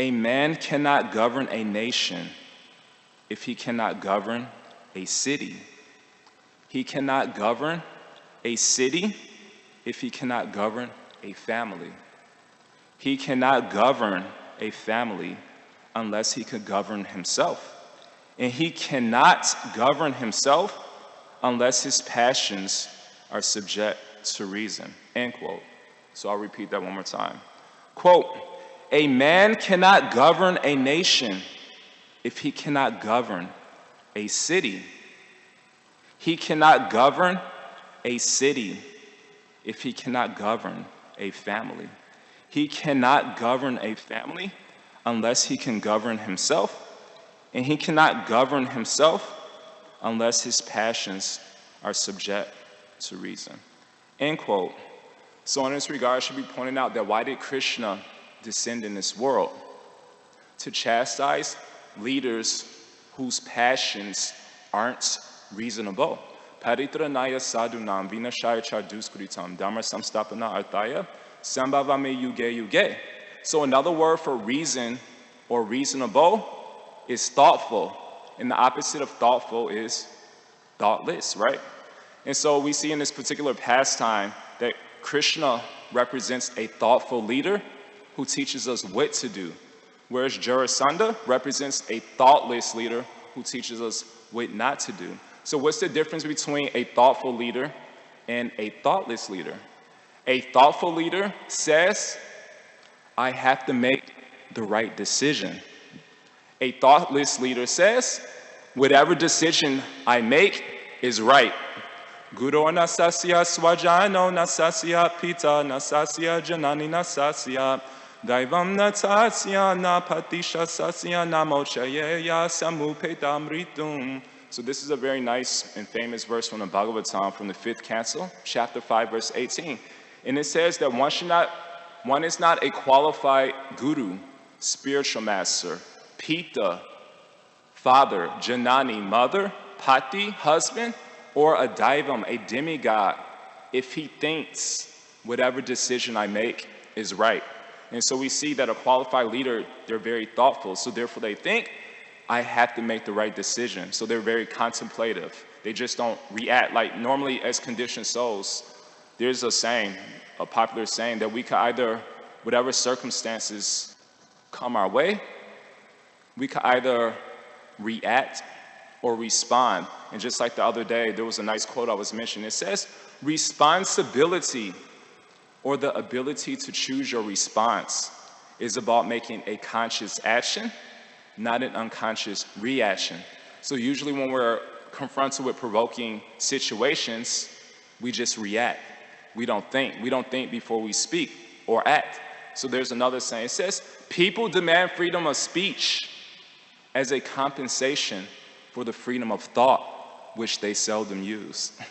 A man cannot govern a nation if he cannot govern a city. He cannot govern a city if he cannot govern a family. He cannot govern a family unless he can govern himself. And he cannot govern himself unless his passions are subject to reason, end quote. So I'll repeat that one more time. Quote, a man cannot govern a nation if he cannot govern a city. He cannot govern a city if he cannot govern a family. He cannot govern a family unless he can govern himself. And he cannot govern himself unless his passions are subject to reason. End quote. So in this regard, it should be pointed out that why did Krishna descend in this world? To chastise leaders whose passions aren't reasonable. Paritranaya sadhunam vinashaya charduskritam dhamma samstapana arthaya sambhavame yuge yuge. So another word for reason or reasonable is thoughtful. And the opposite of thoughtful is thoughtless, right? And so we see in this particular pastime that Krishna represents a thoughtful leader who teaches us what to do, whereas Jarasandha represents a thoughtless leader who teaches us what not to do. So what's the difference between a thoughtful leader and a thoughtless leader? A thoughtful leader says, I have to make the right decision. A thoughtless leader says, whatever decision I make is right. Guru nasasya swajano nasasya pita nasasya janani nasasya daivam natasya napatisha sasya namochayeya samupedamritum. So this is a very nice and famous verse from the Bhagavatam from the 5th canto, chapter 5, verse 18. And it says that one is not a qualified guru, spiritual master, pita, father, janani, mother, pati, husband, or a daivam, a demigod, if he thinks whatever decision I make is right. And so we see that a qualified leader, they're very thoughtful. So therefore they think, I have to make the right decision. So they're very contemplative. They just don't react. Like normally as conditioned souls, there's a saying, a popular saying, that we could either, whatever circumstances come our way, we could either react or respond. And just like the other day, there was a nice quote I was mentioning. It says, responsibility, or the ability to choose your response, is about making a conscious action, not an unconscious reaction. So usually when we're confronted with provoking situations, we just react. We don't think. We don't think before we speak or act. So there's another saying. It says, people demand freedom of speech as a compensation for the freedom of thought, which they seldom use.